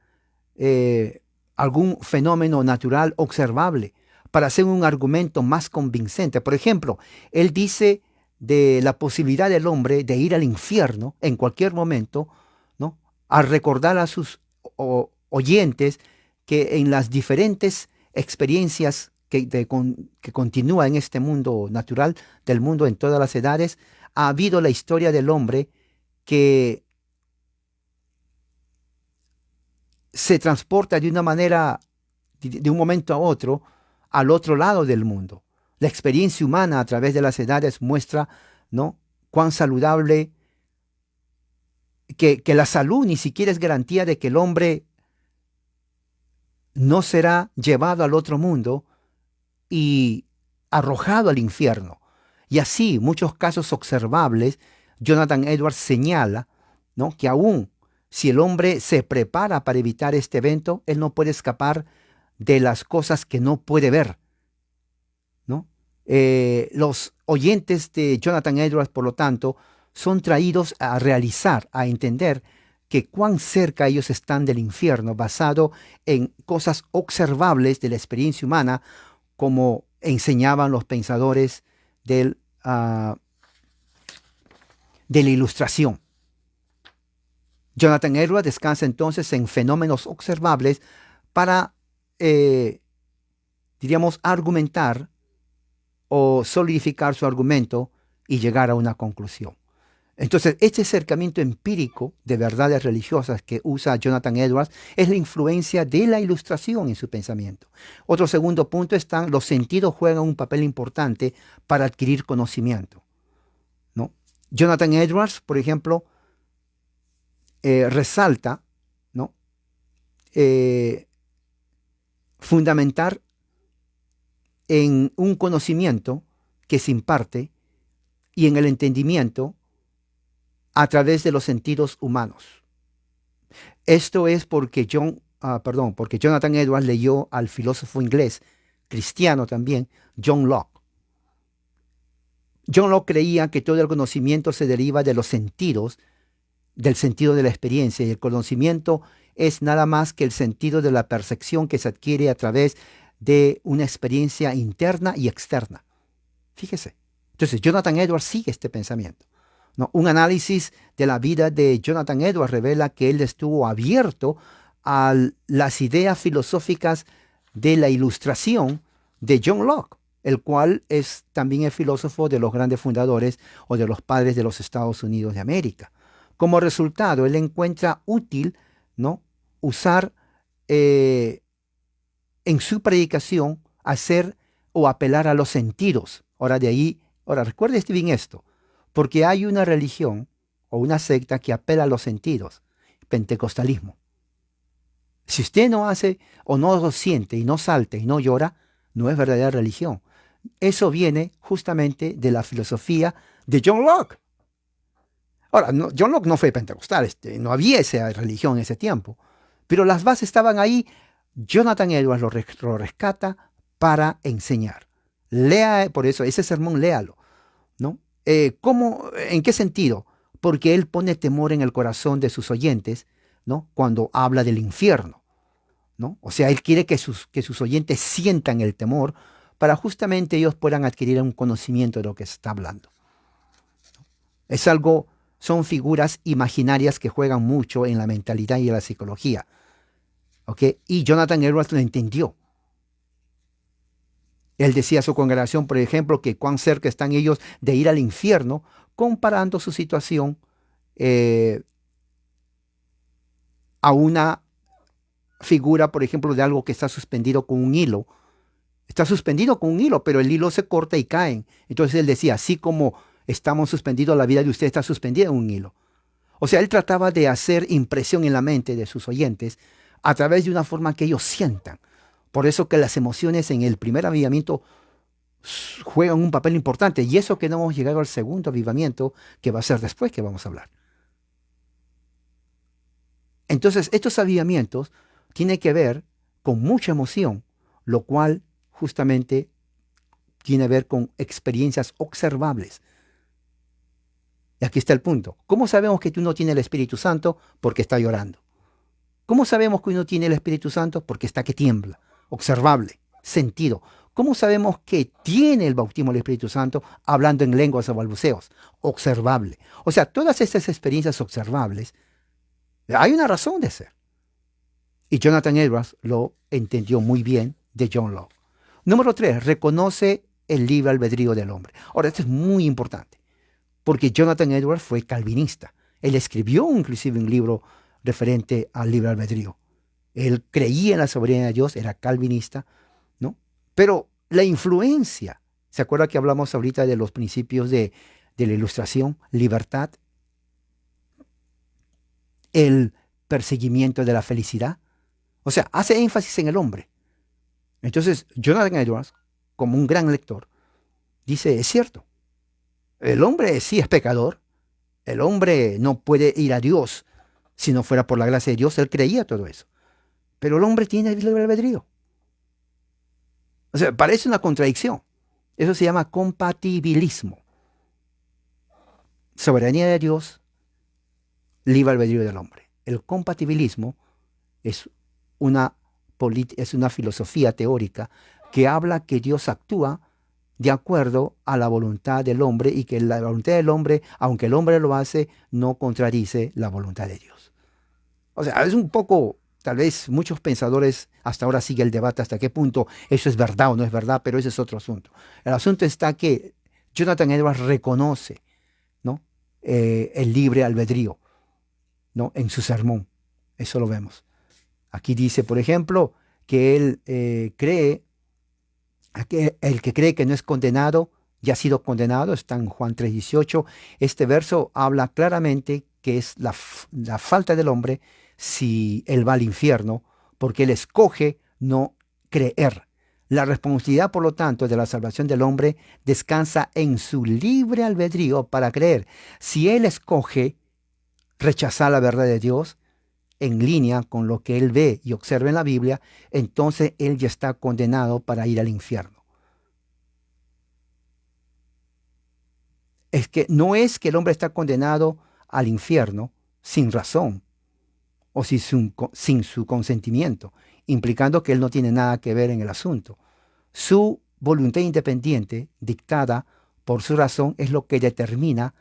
algún fenómeno natural observable, para hacer un argumento más convincente. Por ejemplo, él dice de la posibilidad del hombre de ir al infierno en cualquier momento, ¿no? Al recordar a sus oyentes que en las diferentes experiencias que continúa en este mundo natural, del mundo en todas las edades, ha habido la historia del hombre que se transporta de una manera, de un momento a otro, al otro lado del mundo. La experiencia humana a través de las edades muestra, ¿no?, cuán saludable, que la salud ni siquiera es garantía de que el hombre no será llevado al otro mundo y arrojado al infierno. Y así, muchos casos observables, Jonathan Edwards señala, ¿no?, que aún si el hombre se prepara para evitar este evento, él no puede escapar de las cosas que no puede ver, ¿no? Los oyentes de Jonathan Edwards, por lo tanto, son traídos a realizar, a entender que cuán cerca ellos están del infierno, basado en cosas observables de la experiencia humana, como enseñaban los pensadores del, uh, de la Ilustración. Jonathan Edwards descansa entonces en fenómenos observables para, diríamos, argumentar o solidificar su argumento y llegar a una conclusión. Entonces, este acercamiento empírico de verdades religiosas que usa Jonathan Edwards es la influencia de la Ilustración en su pensamiento. Otro segundo punto está, los sentidos juegan un papel importante para adquirir conocimiento, ¿no? Jonathan Edwards, por ejemplo, resalta, ¿no?, fundamentar en un conocimiento que se imparte y en el entendimiento a través de los sentidos humanos. Esto es porque porque Jonathan Edwards leyó al filósofo inglés, cristiano también, John Locke. John Locke creía que todo el conocimiento se deriva de los sentidos, del sentido de la experiencia, y el conocimiento es nada más que el sentido de la percepción que se adquiere a través de una experiencia interna y externa. Fíjese. Entonces, Jonathan Edwards sigue este pensamiento, ¿no? Un análisis de la vida de Jonathan Edwards revela que él estuvo abierto a las ideas filosóficas de la Ilustración de John Locke, el cual es también el filósofo de los grandes fundadores o de los padres de los Estados Unidos de América. Como resultado, él encuentra útil, ¿no?, usar en su predicación hacer o apelar a los sentidos. Ahora recuerde bien esto, porque hay una religión o una secta que apela a los sentidos, pentecostalismo. Si usted no hace o no lo siente y no salta y no llora, no es verdadera religión. Eso viene justamente de la filosofía de John Locke. Ahora, John Locke no fue pentecostal, no había esa religión en ese tiempo, pero las bases estaban ahí. Jonathan Edwards lo rescata para enseñar. Lea, por eso, ese sermón léalo, ¿no? ¿Cómo, en qué sentido? Porque él pone temor en el corazón de sus oyentes, ¿no?, cuando habla del infierno, ¿no? O sea, él quiere que sus oyentes sientan el temor para justamente ellos puedan adquirir un conocimiento de lo que se está hablando. Es algo, son figuras imaginarias que juegan mucho en la mentalidad y en la psicología. ¿Okay? Y Jonathan Edwards lo entendió. Él decía a su congregación, por ejemplo, que cuán cerca están ellos de ir al infierno, comparando su situación a una figura, por ejemplo, de algo que está suspendido con un hilo. Está suspendido con un hilo, pero el hilo se corta y caen. Entonces él decía, así como estamos suspendidos, la vida de usted está suspendida en un hilo. O sea, él trataba de hacer impresión en la mente de sus oyentes a través de una forma que ellos sientan. Por eso que las emociones en el primer avivamiento juegan un papel importante. Y eso que no hemos llegado al segundo avivamiento, que va a ser después que vamos a hablar. Entonces, estos avivamientos tienen que ver con mucha emoción, lo cual justamente tiene que ver con experiencias observables. Y aquí está el punto. ¿Cómo sabemos que uno tiene el Espíritu Santo? Porque está llorando. ¿Cómo sabemos que uno tiene el Espíritu Santo? Porque está que tiembla. Observable, sentido. ¿Cómo sabemos que tiene el bautismo del Espíritu Santo? Hablando en lenguas o balbuceos. Observable. O sea, todas estas experiencias observables, hay una razón de ser. Y Jonathan Edwards lo entendió muy bien de John Locke. Número 3, reconoce el libre albedrío del hombre. Ahora, esto es muy importante, porque Jonathan Edwards fue calvinista. Él escribió inclusive un libro referente al libre albedrío. Él creía en la soberanía de Dios, era calvinista, ¿no? Pero la influencia, ¿se acuerda que hablamos ahorita de los principios de la Ilustración? Libertad, el perseguimiento de la felicidad. O sea, hace énfasis en el hombre. Entonces, Jonathan Edwards, como un gran lector, dice, es cierto, el hombre sí es pecador, el hombre no puede ir a Dios si no fuera por la gracia de Dios, él creía todo eso. Pero el hombre tiene libre albedrío. O sea, parece una contradicción. Eso se llama compatibilismo. Soberanía de Dios, libre albedrío del hombre. El compatibilismo es es una filosofía teórica que habla que Dios actúa de acuerdo a la voluntad del hombre y que la voluntad del hombre, aunque el hombre lo hace, no contradice la voluntad de Dios. O sea, es un poco, tal vez muchos pensadores, hasta ahora sigue el debate hasta qué punto eso es verdad o no es verdad, pero ese es otro asunto. El asunto está que Jonathan Edwards reconoce, ¿no? El libre albedrío, ¿no? En su sermón. Eso lo vemos. Aquí dice, por ejemplo, que él cree, que el que cree que no es condenado, ya ha sido condenado, está en Juan 3:18. Este verso habla claramente que es la falta del hombre si él va al infierno, porque él escoge no creer. La responsabilidad, por lo tanto, de la salvación del hombre descansa en su libre albedrío para creer. Si él escoge rechazar la verdad de Dios, en línea con lo que él ve y observa en la Biblia, entonces él ya está condenado para ir al infierno. Es que no es que el hombre está condenado al infierno sin razón o sin su consentimiento, implicando que él no tiene nada que ver en el asunto. Su voluntad independiente, dictada por su razón, es lo que determina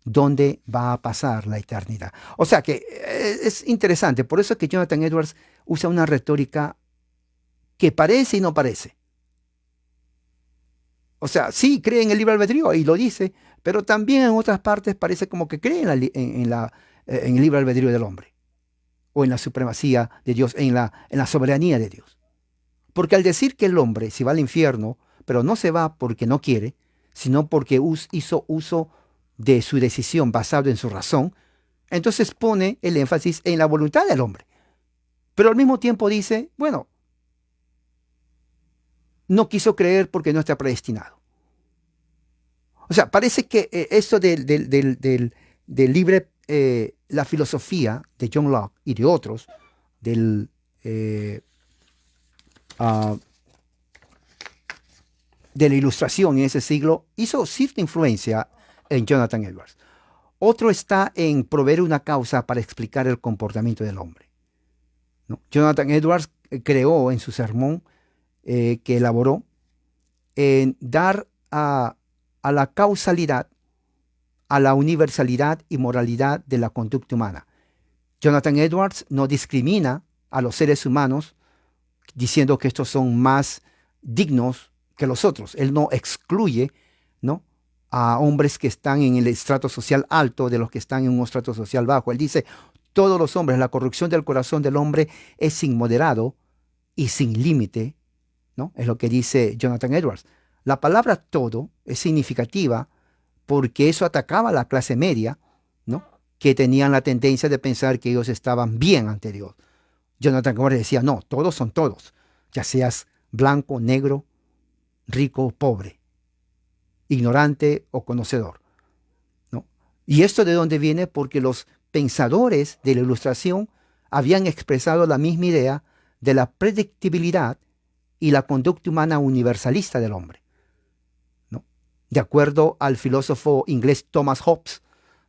dónde va a pasar la eternidad. O sea que es interesante, por eso es que Jonathan Edwards usa una retórica que parece y no parece. O sea, sí cree en el libre albedrío y lo dice, pero también en otras partes parece como que cree en el libre albedrío del hombre, o en la supremacía de Dios, en la soberanía de Dios. Porque al decir que el hombre se va al infierno, pero no se va porque no quiere, sino porque hizo uso de su decisión basado en su razón, entonces pone el énfasis en la voluntad del hombre. Pero al mismo tiempo dice, bueno, no quiso creer porque no está predestinado. O sea, parece que esto del libre, la filosofía de John Locke y de otros, del, uh, de la ilustración en ese siglo, hizo cierta influencia en Jonathan Edwards. Otro está en proveer una causa para explicar el comportamiento del hombre, ¿no? Jonathan Edwards creó en su sermón que elaboró en dar a la causalidad, a la universalidad y moralidad de la conducta humana. Jonathan Edwards no discrimina a los seres humanos diciendo que estos son más dignos que los otros. Él no excluye, ¿no?, a hombres que están en el estrato social alto de los que están en un estrato social bajo. Él dice, todos los hombres, la corrupción del corazón del hombre es inmoderado y sin límite, ¿no? Es lo que dice Jonathan Edwards. La palabra todo es significativa porque eso atacaba a la clase media, ¿no?, que tenían la tendencia de pensar que ellos estaban bien ante Dios. Jonathan Edwards decía, no, todos son todos, ya seas blanco, negro, rico, pobre, ignorante o conocedor, ¿no? ¿Y esto de dónde viene? Porque los pensadores de la Ilustración habían expresado la misma idea de la predictibilidad y la conducta humana universalista del hombre, ¿no? De acuerdo al filósofo inglés Thomas Hobbes,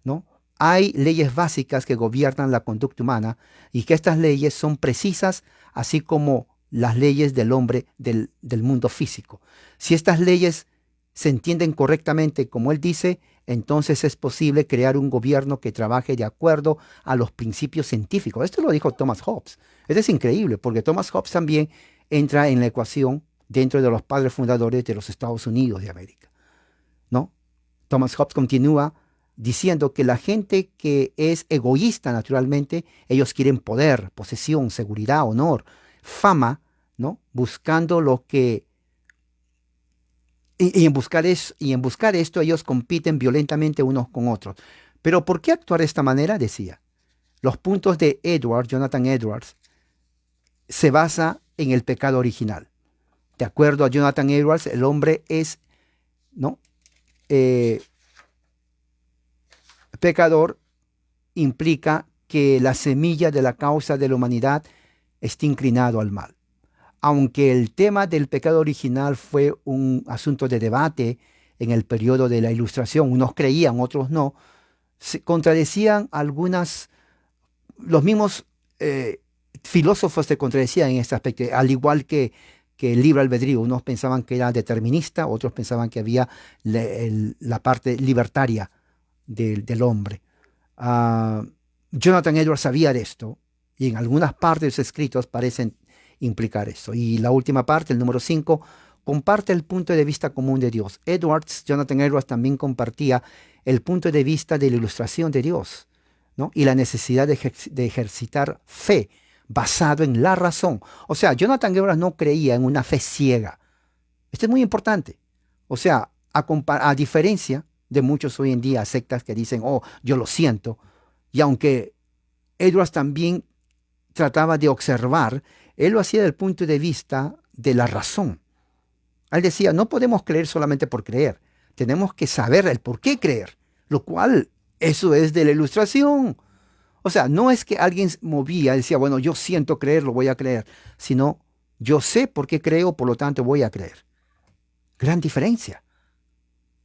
¿no?, hay leyes básicas que gobiernan la conducta humana y que estas leyes son precisas, así como las leyes del hombre del mundo físico. Si estas leyes se entienden correctamente, como él dice, entonces es posible crear un gobierno que trabaje de acuerdo a los principios científicos. Esto lo dijo Thomas Hobbes. Esto es increíble, porque Thomas Hobbes también entra en la ecuación dentro de los padres fundadores de los Estados Unidos de América, ¿no? Thomas Hobbes continúa diciendo que la gente que es egoísta naturalmente, ellos quieren poder, posesión, seguridad, honor, fama, ¿no?, buscando lo que... Y en buscar esto ellos compiten violentamente unos con otros. Pero ¿por qué actuar de esta manera? Decía. Los puntos de Jonathan Edwards, se basa en el pecado original. De acuerdo a Jonathan Edwards, el hombre es, ¿no? Pecador implica que la semilla de la causa de la humanidad está inclinado al mal. Aunque el tema del pecado original fue un asunto de debate en el periodo de la Ilustración, unos creían, otros no, se contradecían los mismos filósofos se contradecían en este aspecto, al igual que el libre albedrío. Unos pensaban que era determinista, otros pensaban que había la parte libertaria del hombre. Jonathan Edwards sabía de esto y en algunas partes de sus escritos parecen implicar eso. Y la última parte, el número 5, comparte el punto de vista común de Dios. Jonathan Edwards también compartía el punto de vista de la ilustración de Dios, ¿no? Y la necesidad de ejercitar fe basado en la razón. O sea, Jonathan Edwards no creía en una fe ciega. Esto es muy importante. O sea, a diferencia de muchos hoy en día, sectas que dicen, oh, yo lo siento, y aunque Edwards también trataba de observar, él lo hacía desde el punto de vista de la razón. Él decía, no podemos creer solamente por creer, tenemos que saber el por qué creer, lo cual, eso es de la ilustración. O sea, no es que alguien movía, decía, bueno, yo siento creer, lo voy a creer, sino yo sé por qué creo, por lo tanto voy a creer. Gran diferencia.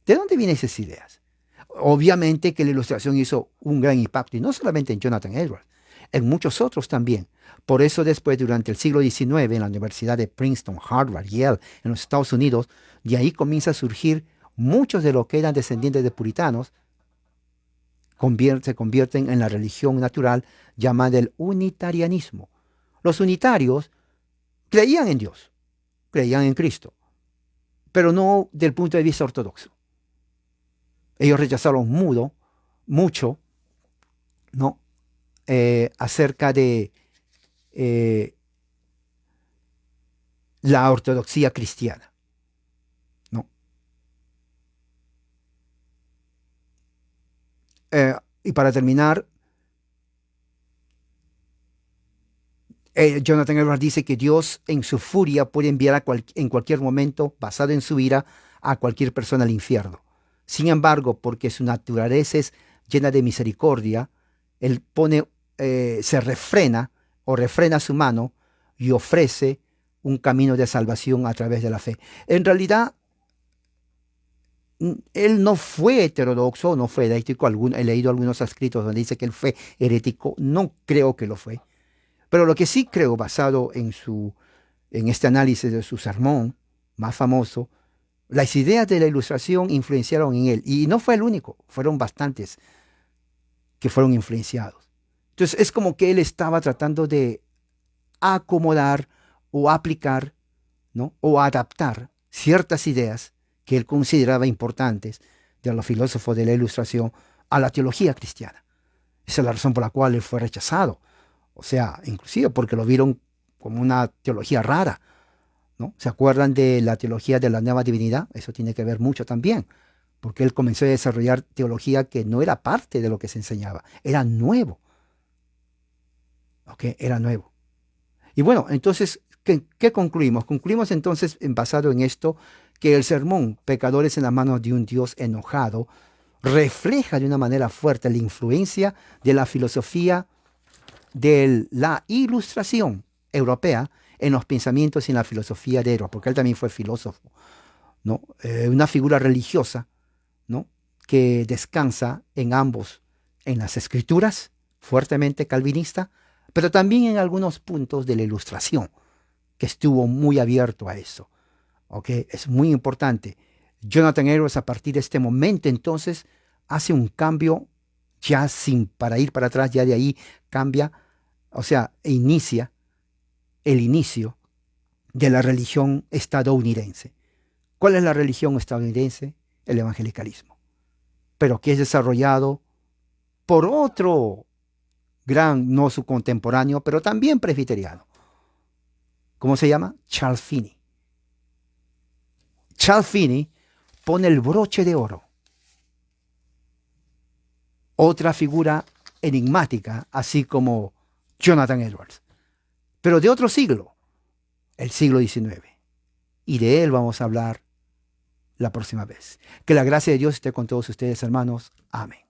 ¿De dónde vienen esas ideas? Obviamente que la ilustración hizo un gran impacto, y no solamente en Jonathan Edwards, en muchos otros también. Por eso después, durante el siglo XIX, en la Universidad de Princeton, Harvard, Yale, en los Estados Unidos, de ahí comienza a surgir muchos de los que eran descendientes de puritanos, se convierten en la religión natural llamada el unitarianismo. Los unitarios creían en Dios, creían en Cristo, pero no del punto de vista ortodoxo. Ellos rechazaron mucho, ¿no? Acerca de la ortodoxia cristiana, ¿no? Y para terminar, Jonathan Edwards dice que Dios en su furia puede enviar en cualquier momento, basado en su ira, a cualquier persona al infierno. Sin embargo, porque su naturaleza es llena de misericordia, Él se refrena o refrena su mano y ofrece un camino de salvación a través de la fe. En realidad, él no fue heterodoxo, no fue herético. He leído algunos escritos donde dice que él fue herético. No creo que lo fue. Pero lo que sí creo, basado en este análisis de su sermón más famoso, las ideas de la ilustración influenciaron en él. Y no fue el único, fueron bastantes que fueron influenciados. Entonces es como que él estaba tratando de acomodar o aplicar, ¿no? O adaptar ciertas ideas que él consideraba importantes de los filósofos de la Ilustración a la teología cristiana. Esa es la razón por la cual él fue rechazado. O sea, inclusive porque lo vieron como una teología rara, ¿no? ¿Se acuerdan de la teología de la nueva divinidad? Eso tiene que ver mucho también, porque él comenzó a desarrollar teología que no era parte de lo que se enseñaba, era nuevo. ¿Ok? Era nuevo. Y bueno, entonces, ¿qué concluimos? Concluimos entonces, basado en esto, que el sermón Pecadores en las manos de un Dios enojado refleja de una manera fuerte la influencia de la filosofía de la Ilustración europea en los pensamientos y en la filosofía de Edwards, porque él también fue filósofo, ¿no? Una figura religiosa, ¿no? Que descansa en ambos, en las escrituras, fuertemente calvinista, pero también en algunos puntos de la Ilustración, que estuvo muy abierto a eso. ¿Ok? Es muy importante. Jonathan Edwards, a partir de este momento, entonces, hace un cambio ya para ir para atrás, ya de ahí cambia, o sea, inicia el inicio de la religión estadounidense. ¿Cuál es la religión estadounidense? El evangelicalismo, pero que es desarrollado por otro gran, no su contemporáneo, pero también presbiteriano. ¿Cómo se llama? Charles Finney. Charles Finney pone el broche de oro. Otra figura enigmática, así como Jonathan Edwards. pero de otro siglo, el siglo XIX. Y de él vamos a hablar la próxima vez. Que la gracia de Dios esté con todos ustedes, hermanos. Amén.